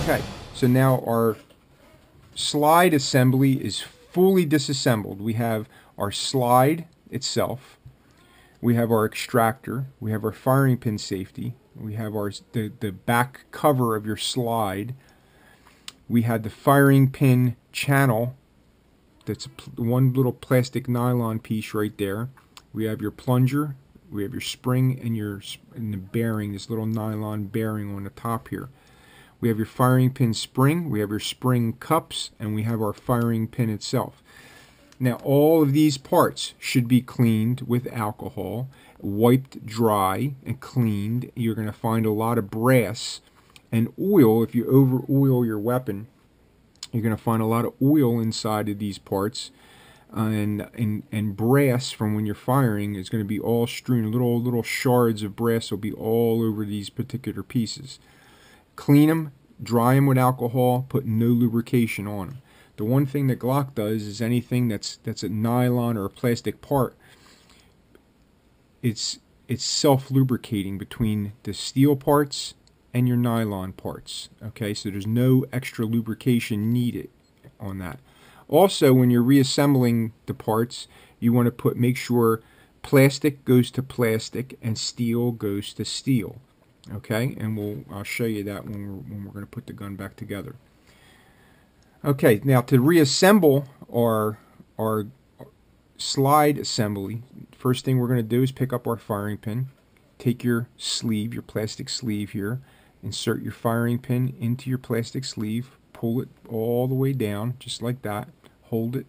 Okay, so now our slide assembly is fully disassembled. We have our slide itself, we have our extractor, we have our firing pin safety, we have the back cover of your slide, we had the firing pin channel, that's one little plastic nylon piece right there. We have your plunger, we have your spring, and the bearing, this little nylon bearing on the top here. We have your firing pin spring, we have your spring cups, and we have our firing pin itself. Now all of these parts should be cleaned with alcohol, wiped dry and cleaned. You're going to find a lot of brass and oil. If you over oil your weapon, you're going to find a lot of oil inside of these parts, and brass from when you're firing is going to be all strewn. Little shards of brass will be all over these particular pieces. Clean them, dry them with alcohol, put no lubrication on them. The one thing that Glock does is anything that's a nylon or a plastic part, it's self-lubricating between the steel parts and your nylon parts. Okay, so there's no extra lubrication needed on that. Also, when you're reassembling the parts, you want to make sure plastic goes to plastic and steel goes to steel. Okay, and I'll show you that when we're going to put the gun back together. Okay, now to reassemble our slide assembly, first thing we're going to do is pick up our firing pin, take your sleeve, your plastic sleeve here, insert your firing pin into your plastic sleeve, pull it all the way down, just like that, hold it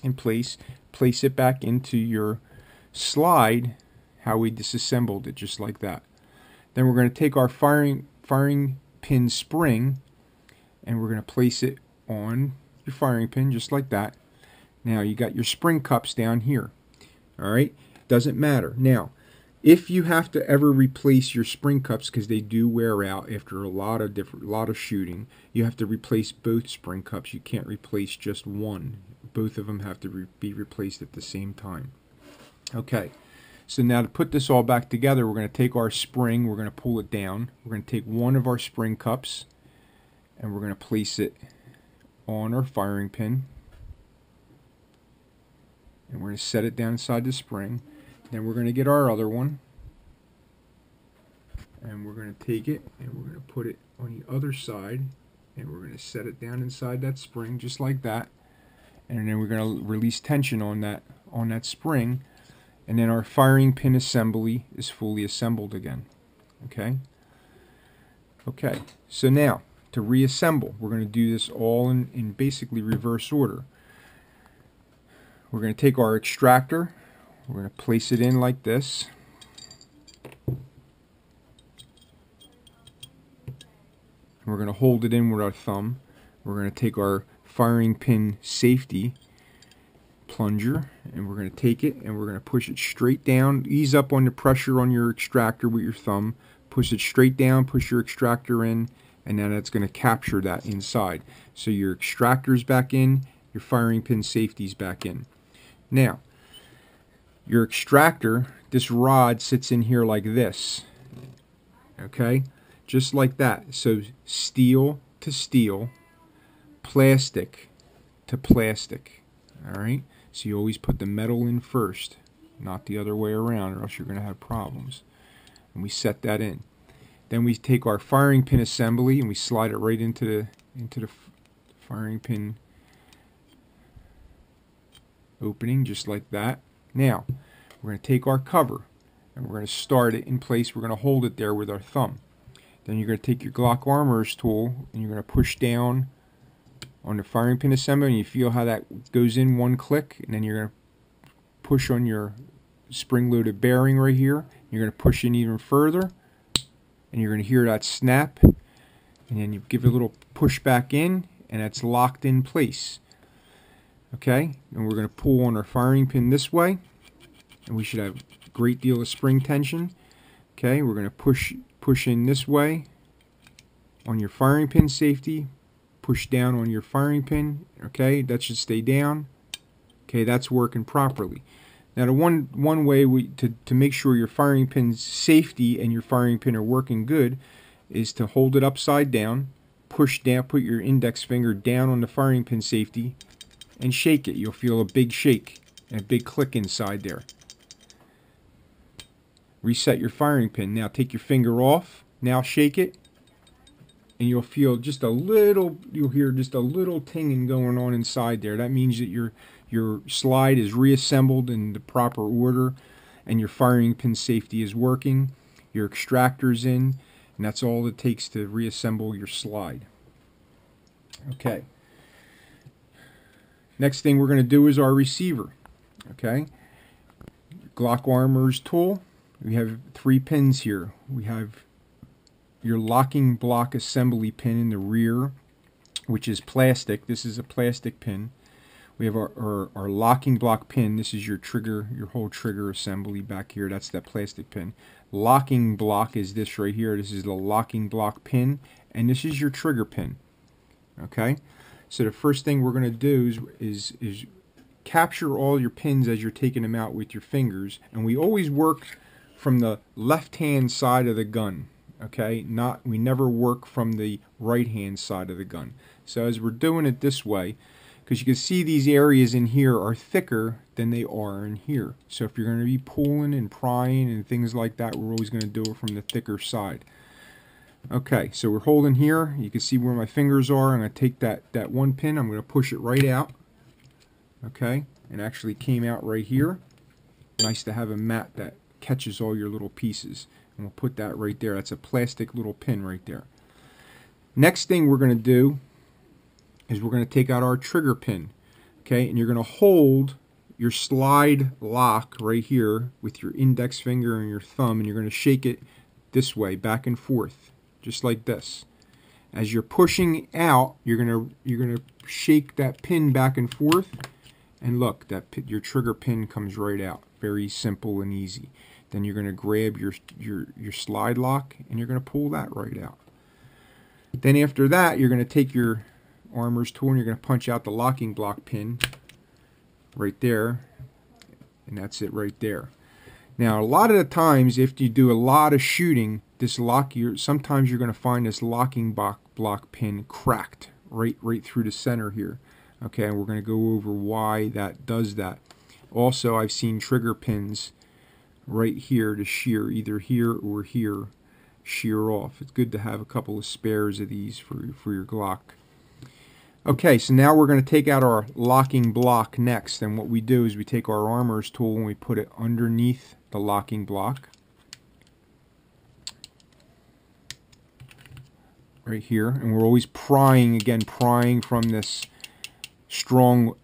in place, place it back into your slide, how we disassembled it, just like that. Then we're going to take our firing pin spring and we're going to place it on your firing pin just like that. Now you got your spring cups down here. Alright, doesn't matter. Now, if you have to ever replace your spring cups, because they do wear out after a lot of shooting, you have to replace both spring cups. You can't replace just one. Both of them have to be replaced at the same time. Okay. So now to put this all back together, we're going to take our spring, we're going to pull it down. We're going to take one of our spring cups and we're going to place it on our firing pin. And we're going to set it down inside the spring. Then we're going to get our other one. And we're going to take it and we're going to put it on the other side. And we're going to set it down inside that spring just like that. And then we're going to release tension on that spring. And then our firing pin assembly is fully assembled again. Okay? Okay, so now to reassemble, we're going to do this all in basically reverse order. We're going to take our extractor, we're going to place it in like this. And we're going to hold it in with our thumb. We're going to take our firing pin safety plunger and we're going to take it and we're going to push it straight down. Ease up on the pressure on your extractor with your thumb. Push it straight down, push your extractor in, and then it's going to capture that inside. So your extractor's back in, your firing pin safety's back in. Now, your extractor, this rod sits in here like this. Okay? Just like that. So steel to steel, plastic to plastic. Alright? So you always put the metal in first, not the other way around, or else you're going to have problems. And we set that in. Then we take our firing pin assembly and we slide it right into the firing pin opening, just like that. Now, we're going to take our cover and we're going to start it in place. We're going to hold it there with our thumb. Then you're going to take your Glock armorer's tool and you're going to push down on the firing pin assembly, and you feel how that goes in one click, and then you're going to push on your spring-loaded bearing right here. You're going to push in even further, and you're going to hear that snap, and then you give it a little push back in, and it's locked in place. Okay, and we're going to pull on our firing pin this way, and we should have a great deal of spring tension. Okay, we're going to push in this way on your firing pin safety. Push down on your firing pin. Okay, that should stay down. Okay, that's working properly. Now the one way to make sure your firing pin's safety and your firing pin are working good is to hold it upside down, push down, put your index finger down on the firing pin safety and shake it. You'll feel a big shake and a big click inside there. Reset your firing pin. Now take your finger off. Now shake it, and you'll feel just a little, you'll hear just a little tinging going on inside there. That means that your slide is reassembled in the proper order and your firing pin safety is working. Your extractor's in, and that's all it takes to reassemble your slide. Okay. Next thing we're going to do is our receiver. Okay. Glock Armor's tool. We have 3 pins here. We have your locking block assembly pin in the rear, which is plastic. This is a plastic pin. We have our locking block pin. This is your trigger, your whole trigger assembly back here. That's that plastic pin. Locking block is this right here. This is the locking block pin, and this is your trigger pin. Okay, so the first thing we're going to do is capture all your pins as you're taking them out with your fingers, and we always work from the left-hand side of the gun. Okay, we never work from the right-hand side of the gun. So as we're doing it this way, because you can see these areas in here are thicker than they are in here. So if you're going to be pulling and prying and things like that, we're always going to do it from the thicker side. Okay, so we're holding here. You can see where my fingers are. I'm going to take that one pin. I'm going to push it right out. Okay, it actually came out right here. Nice to have a mat that catches all your little pieces. And we'll put that right there. That's a plastic little pin right there. Next thing we're going to do is we're going to take out our trigger pin. Okay, and you're going to hold your slide lock right here with your index finger and your thumb, and you're going to shake it this way, back and forth, just like this. As you're pushing out, you're gonna shake that pin back and forth, and look, your trigger pin comes right out. Very simple and easy. Then you're going to grab your slide lock, and you're going to pull that right out. Then after that, you're going to take your Armor's tool and you're going to punch out the locking block pin right there, and that's it right there. Now a lot of the times, if you do a lot of shooting, sometimes you're going to find this locking block pin cracked right through the center here. Okay, and we're going to go over why that does that. Also, I've seen trigger pins right here to shear, either here or here, shear off. It's good to have a couple of spares of these for your Glock. Okay, so now we're going to take out our locking block next, and what we do is we take our Armor's tool and we put it underneath the locking block right here, and we're always prying from this strong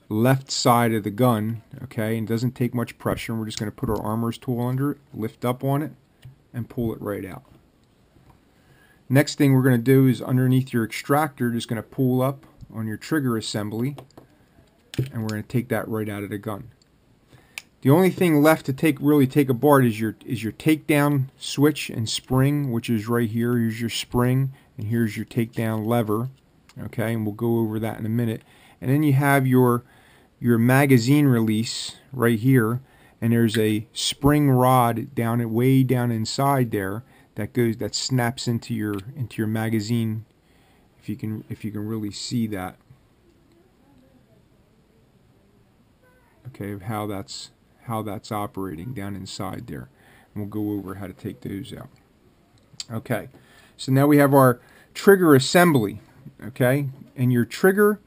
left side of the gun. Okay, and it doesn't take much pressure, and we're just going to put our Armor's tool under it, lift up on it, and pull it right out. Next thing we're going to do is underneath your extractor, just going to pull up on your trigger assembly, and we're going to take that right out of the gun. The only thing left to really take apart is your takedown switch and spring, which is right here. Here's your spring, and here's your takedown lever. Okay, and we'll go over that in a minute. And then you have your magazine release right here, and there's a spring rod way down inside there that snaps into your magazine. If you can really see that. Okay, of how that's operating down inside there. And we'll go over how to take those out. Okay, so now we have our trigger assembly. Okay, and your trigger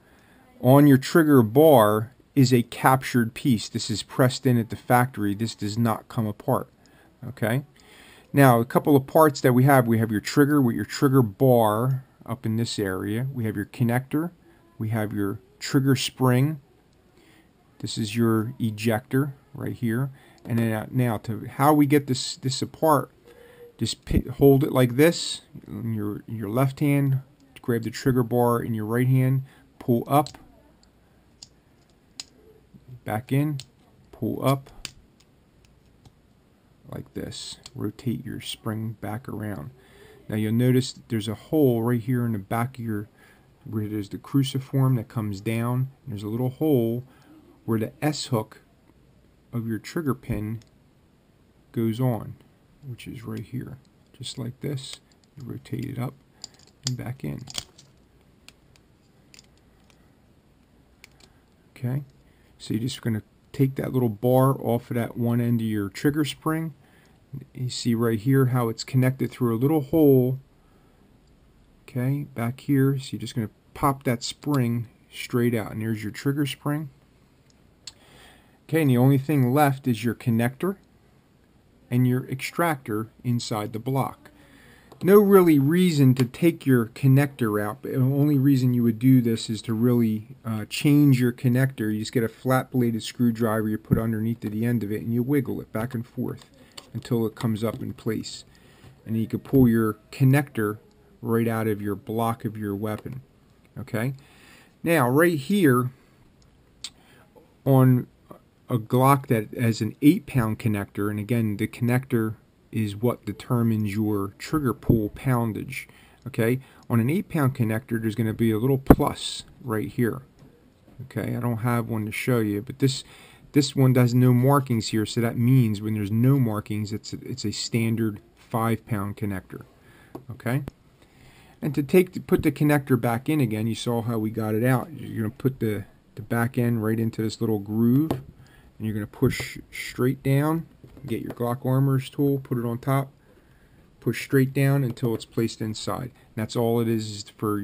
on your trigger bar is a captured piece. This is pressed in at the factory. This does not come apart. Okay, now a couple of parts that we have your trigger with your trigger bar up in this area. We have your connector. We have your trigger spring. This is your ejector right here. And then now to how we get this apart, just hold it like this in your left hand, grab the trigger bar in your right hand, pull up, back in, pull up like this. Rotate your spring back around. Now you'll notice there's a hole right here in the back of where there's the cruciform that comes down. There's a little hole where the S hook of your trigger pin goes on, which is right here. Just like this. You rotate it up and back in. Okay, so you're just going to take that little bar off of that one end of your trigger spring. You see right here how it's connected through a little hole, okay, back here. So you're just going to pop that spring straight out, and there's your trigger spring. Okay, and the only thing left is your connector and your extractor inside the block. No really reason to take your connector out, but the only reason you would do this is to really change your connector. You just get a flat bladed screwdriver, you put underneath to the end of it, and you wiggle it back and forth until it comes up in place. And then you can pull your connector right out of your block of your weapon. Okay? Now, right here on a Glock that has an 8-pound connector, and again, the connector is what determines your trigger pull poundage. Okay, on an 8-pound connector, there's going to be a little plus right here. Okay, I don't have one to show you, but this one has no markings here, so that means when there's no markings, it's a standard 5-pound connector. Okay, and to put the connector back in again, you saw how we got it out. You're going to put the back end right into this little groove, and you're going to push straight down. Get your Glock armorer's tool, put it on top, push straight down until it's placed inside. And that's all it is for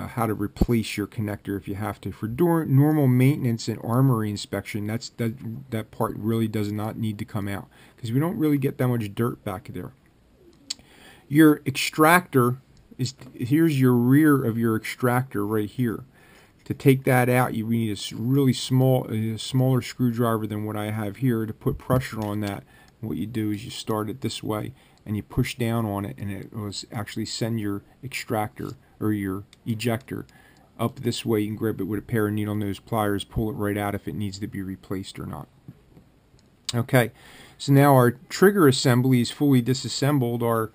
how to replace your connector if you have to. For normal maintenance and armory inspection, that part really does not need to come out because we don't really get that much dirt back there. Your extractor here's your rear of your extractor right here. To take that out, you need a really smaller screwdriver than what I have here to put pressure on that. What you do is you start it this way and you push down on it, and it will actually send your extractor or your ejector up this way. You can grab it with a pair of needle nose pliers, pull it right out if it needs to be replaced or not. Okay, so now our trigger assembly is fully disassembled. Our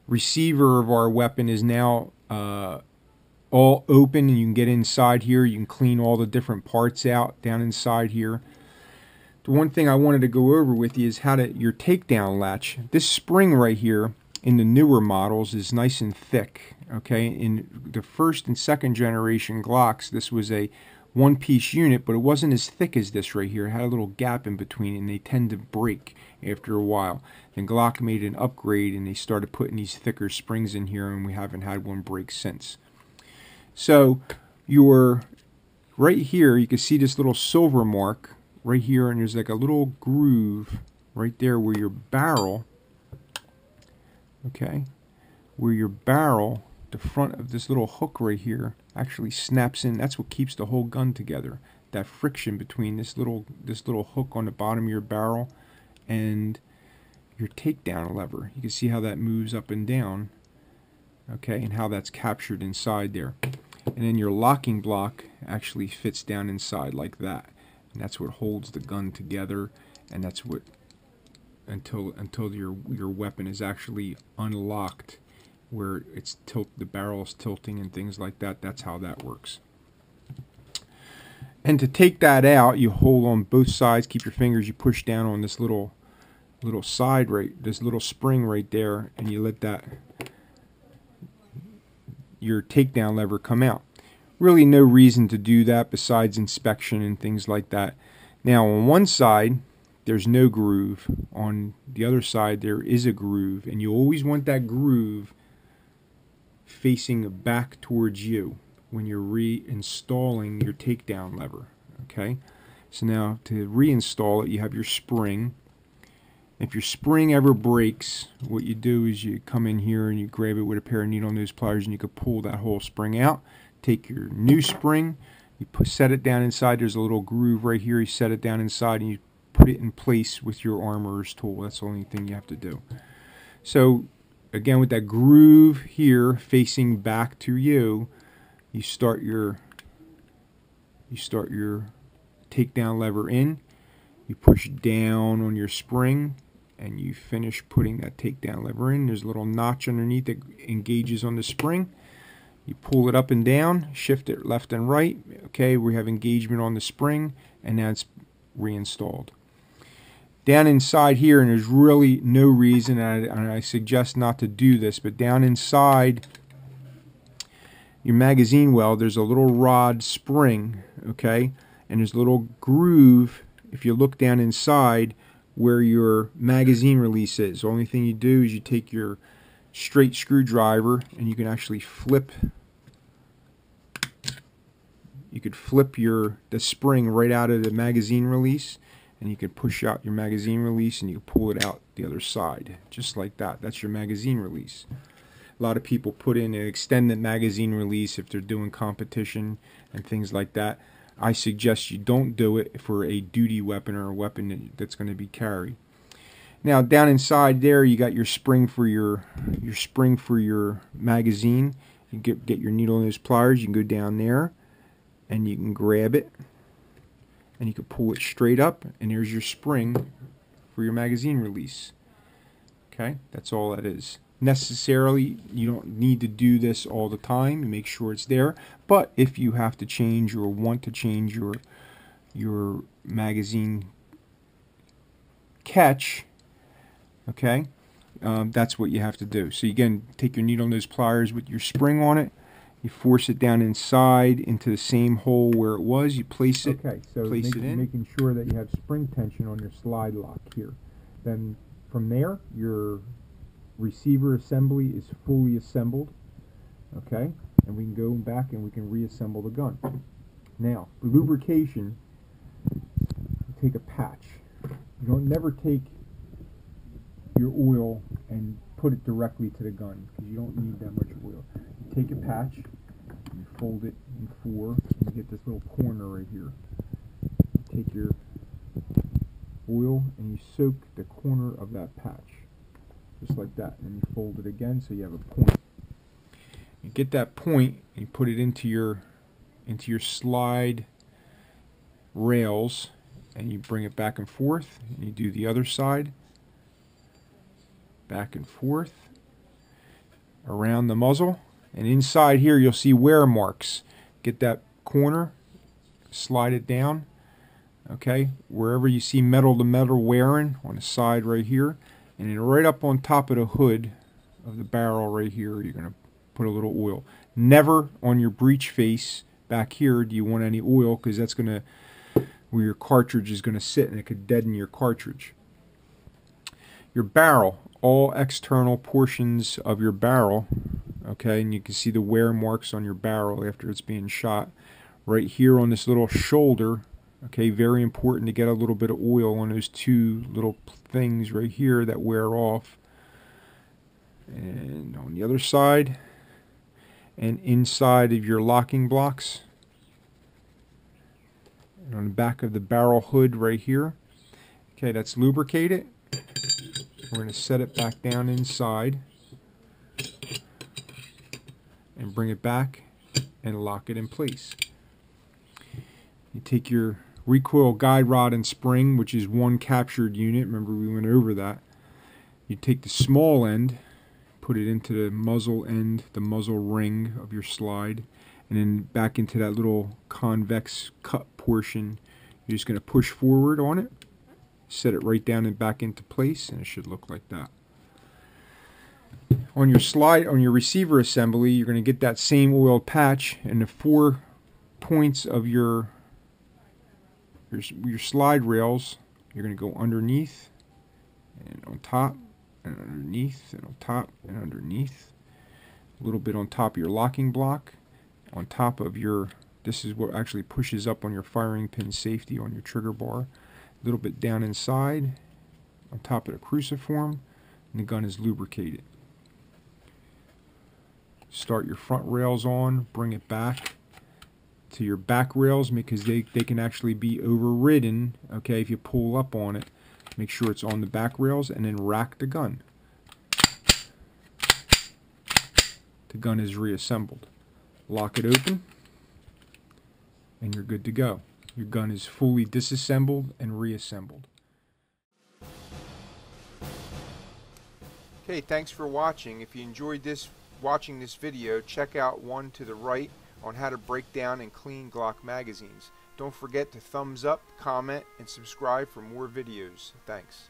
receiver of our weapon is now all open, and you can get inside here. You can clean all the different parts out down inside here. The one thing I wanted to go over with you is your takedown latch. This spring right here in the newer models is nice and thick. Okay, in the first and second generation Glocks, this was a one-piece unit, but it wasn't as thick as this right here. It had a little gap in between, and they tend to break after a while. Then Glock made an upgrade, and they started putting these thicker springs in here, and we haven't had one break since. So right here, you can see this little silver mark right here, and there's like a little groove right there where your barrel, okay, the front of this little hook right here actually snaps in. That's what keeps the whole gun together. That friction between this little hook on the bottom of your barrel and your takedown lever. You can see how that moves up and down, okay, and how that's captured inside there. And then your locking block actually fits down inside like that, and that's what holds the gun together, and that's what until your weapon is actually unlocked, where the barrel's tilting and things like that. That's how that works. And to take that out, you hold on both sides, keep your fingers, you push down on this little side this little spring right there, and you let your takedown lever come out. Really no reason to do that besides inspection and things like that. Now on one side there's no groove, on the other side there is a groove, and you always want that groove facing back towards you when you're reinstalling your takedown lever. Okay, so now to reinstall it, you have your spring. If your spring ever breaks, what you do is you come in here and you grab it with a pair of needle nose pliers, and you can pull that whole spring out. Take your new spring, you set it down inside. There's a little groove right here. You set it down inside and you put it in place with your armorer's tool. That's the only thing you have to do. So again, with that groove here facing back to you, you start your takedown lever in. You push down on your spring, and you finish putting that takedown lever in. There's a little notch underneath that engages on the spring. You pull it up and down, shift it left and right. Okay, we have engagement on the spring, and now it's reinstalled. Down inside here, and there's really no reason, and I suggest not to do this, but down inside your magazine well, there's a little rod spring, okay, and there's a little groove if you look down inside where your magazine release is. The only thing you do is you take your straight screwdriver and you can actually flip. You could flip the spring right out of the magazine release, and you could push out your magazine release and you can pull it out the other side, just like that. That's your magazine release. A lot of people put in an extended magazine release if they're doing competition and things like that. I suggest you don't do it for a duty weapon or a weapon that's going to be carried. Now down inside there you got your spring for your magazine. You get your needle nose pliers. You can go down there and you can grab it and you can pull it straight up, and there's your spring for your magazine release. Okay, that's all that is. Necessarily, you don't need to do this all the time. You make sure it's there. But if you have to change or want to change your magazine catch, okay, that's what you have to do. So again, take your needle nose pliers with your spring on it. You force it down inside into the same hole where it was. You place it. Okay, so making sure that you have spring tension on your slide lock here. Then from there, your receiver assembly is fully assembled. Okay, and we can go back and we can reassemble the gun. Now, for lubrication, take a patch. You don't never take your oil and put it directly to the gun because you don't need that much oil. You take a patch, you fold it in 4, and you get this little corner right here. You take your oil and you soak the corner of that patch, just like that, and you fold it again so you have a point. You get that point and you put it into your slide rails, and you bring it back and forth, and you do the other side, back and forth around the muzzle, and inside here you'll see wear marks. Get that corner, slide it down, okay, wherever you see metal to metal wearing on the side right here, and then right up on top of the hood of the barrel right here you're going to put a little oil. Never on your breech face back here do you want any oil, because that's going to, where your cartridge is going to sit, and it could deaden your cartridge. Your barrel, all external portions of your barrel, okay, and you can see the wear marks on your barrel after it's being shot. Right here on this little shoulder, okay, very important to get a little bit of oil on those two little things right here that wear off. And on the other side, and inside of your locking blocks, and on the back of the barrel hood right here. Okay, that's lubricated. We're going to set it back down inside and bring it back and lock it in place. You take your recoil guide rod and spring, which is one captured unit. Remember, we went over that. You take the small end, put it into the muzzle end, the muzzle ring of your slide, and then back into that little convex cut portion. You're just going to push forward on it, set it right down and back into place, and it should look like that. On your slide, on your receiver assembly, you're going to get that same oiled patch, and the 4 points of your slide rails, you're going to go underneath and on top and underneath and on top and underneath. A little bit on top of your locking block, on top of your, this is what actually pushes up on your firing pin safety on your trigger bar. A little bit down inside, on top of the cruciform, and the gun is lubricated. Start your front rails on, bring it back to your back rails, because they can actually be overridden, okay, if you pull up on it. Make sure it's on the back rails, and then rack the gun. The gun is reassembled. Lock it open, and you're good to go. Your gun is fully disassembled and reassembled. Okay, thanks for watching. If you enjoyed watching this video, check out one to the right on how to break down and clean Glock magazines. Don't forget to thumbs up, comment, and subscribe for more videos. Thanks.